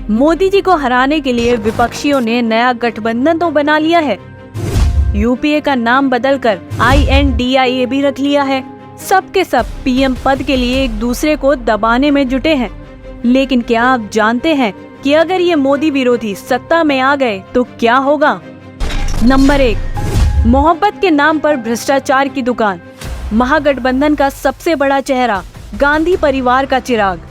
मोदी जी को हराने के लिए विपक्षियों ने नया गठबंधन तो बना लिया है। यूपीए का नाम बदलकर INDIA भी रख लिया है। सब के सब पीएम पद के लिए एक दूसरे को दबाने में जुटे हैं। लेकिन क्या आप जानते हैं कि अगर ये मोदी विरोधी सत्ता में आ गए तो क्या होगा? नंबर 1, मोहब्बत के नाम पर भ्रष्टाचार की दुकान। महागठबंधन का सबसे बड़ा चेहरा गांधी परिवार का चिराग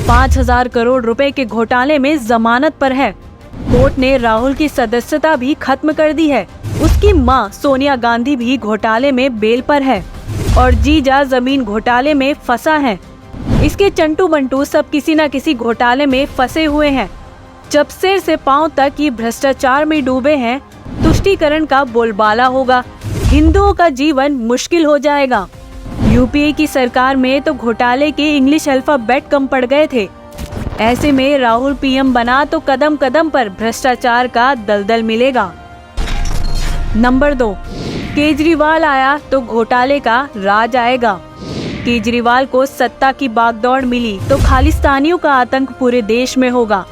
5,000 करोड़ रुपए के घोटाले में जमानत पर है। कोर्ट ने राहुल की सदस्यता भी खत्म कर दी है। उसकी मां सोनिया गांधी भी घोटाले में बेल पर है और जीजा जमीन घोटाले में फंसा है। इसके चंटू बंटू सब किसी न किसी घोटाले में फंसे हुए हैं। जब सिर से पांव तक ये भ्रष्टाचार में डूबे हैं, तुष्टीकरण का बोलबाला होगा। हिंदुओं का जीवन मुश्किल हो जाएगा। यूपीए की सरकार में तो घोटाले के इंग्लिश अल्फाबेट कम पड़ गए थे। ऐसे में राहुल पीएम बना तो कदम कदम पर भ्रष्टाचार का दलदल मिलेगा। नंबर 2, केजरीवाल आया तो घोटाले का राज आएगा। केजरीवाल को सत्ता की बागडोर मिली तो खालिस्तानियों का आतंक पूरे देश में होगा।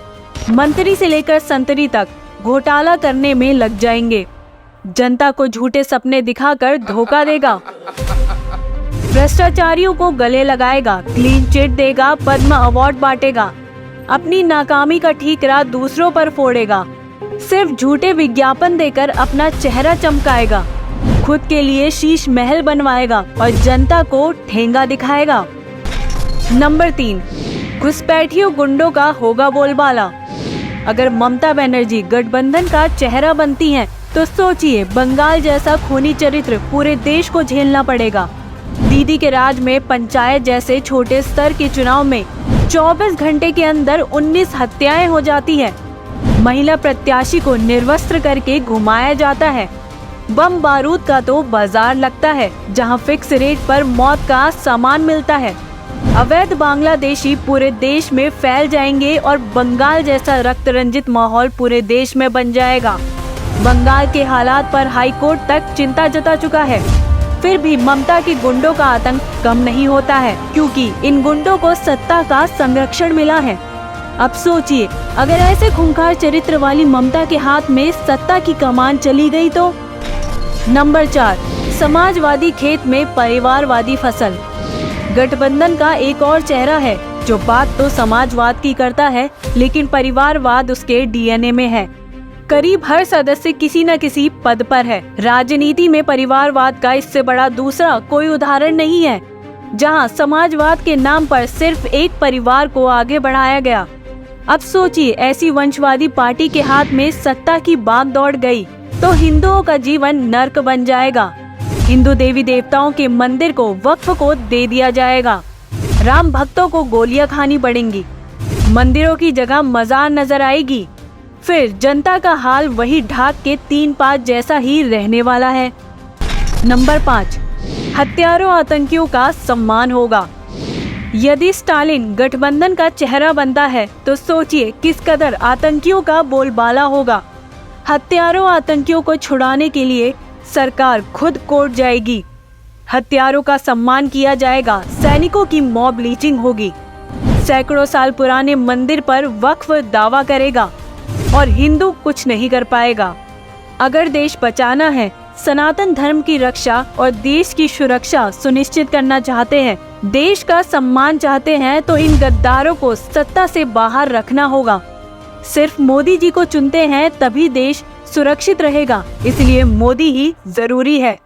मंत्री से लेकर संतरी तक घोटाला करने में लग जाएंगे। जनता को झूठे सपने दिखाकर धोखा देगा। भ्रष्टाचारियों को गले लगाएगा, क्लीन चिट देगा, पद्म अवार्ड बांटेगा। अपनी नाकामी का ठीकरा दूसरों पर फोड़ेगा। सिर्फ झूठे विज्ञापन देकर अपना चेहरा चमकाएगा। खुद के लिए शीश महल बनवाएगा और जनता को ठेंगा दिखाएगा। नंबर 3, घुसपैठियों गुंडों का होगा बोलबाला। अगर ममता बनर्जी गठबंधन का चेहरा बनती हैं, तो सोचिए बंगाल जैसा खूनी चरित्र पूरे देश को झेलना पड़ेगा। दीदी के राज में पंचायत जैसे छोटे स्तर के चुनाव में 24 घंटे के अंदर 19 हत्याएं हो जाती है। महिला प्रत्याशी को निर्वस्त्र करके घुमाया जाता है। बम बारूद का तो बाजार लगता है, जहां फिक्स रेट पर मौत का सामान मिलता है। अवैध बांग्लादेशी पूरे देश में फैल जाएंगे और बंगाल जैसा रक्त रंजित माहौल पूरे देश में बन जाएगा। बंगाल के हालात पर हाई कोर्ट तक चिंता जता चुका है। फिर भी ममता के गुंडों का आतंक कम नहीं होता है, क्योंकि इन गुंडों को सत्ता का संरक्षण मिला है। अब सोचिए, अगर ऐसे खूंखार चरित्र वाली ममता के हाथ में सत्ता की कमान चली गई तो? नंबर 4, समाजवादी खेत में परिवारवादी फसल। गठबंधन का एक और चेहरा है जो बात तो समाजवाद की करता है, लेकिन परिवारवाद उसके DNA में है। करीब हर सदस्य किसी न किसी पद पर है। राजनीति में परिवारवाद का इससे बड़ा दूसरा कोई उदाहरण नहीं है, जहां समाजवाद के नाम पर सिर्फ एक परिवार को आगे बढ़ाया गया। अब सोचिए, ऐसी वंशवादी पार्टी के हाथ में सत्ता की बागडोर गई तो हिंदुओं का जीवन नर्क बन जाएगा। हिंदू देवी देवताओं के मंदिर को वक्फ को दे दिया जाएगा। राम भक्तों को गोलियां खानी पड़ेंगी। मंदिरों की जगह मजार नजर आएगी। फिर जनता का हाल वही ढाक के 3-5 जैसा ही रहने वाला है। नंबर 5, हत्यारों आतंकियों का सम्मान होगा। यदि स्टालिन गठबंधन का चेहरा बनता है तो सोचिए किस कदर आतंकियों का बोलबाला होगा। हत्यारों आतंकियों को छुड़ाने के लिए सरकार खुद कोर्ट जाएगी। हत्यारों का सम्मान किया जाएगा। सैनिकों की मॉब लीचिंग होगी। सैकड़ों साल पुराने मंदिर पर वक्फ दावा करेगा और हिंदू कुछ नहीं कर पाएगा। अगर देश बचाना है, सनातन धर्म की रक्षा और देश की सुरक्षा सुनिश्चित करना चाहते हैं, देश का सम्मान चाहते हैं, तो इन गद्दारों को सत्ता से बाहर रखना होगा। सिर्फ मोदी जी को चुनते हैं तभी देश सुरक्षित रहेगा, इसलिए मोदी ही जरूरी है।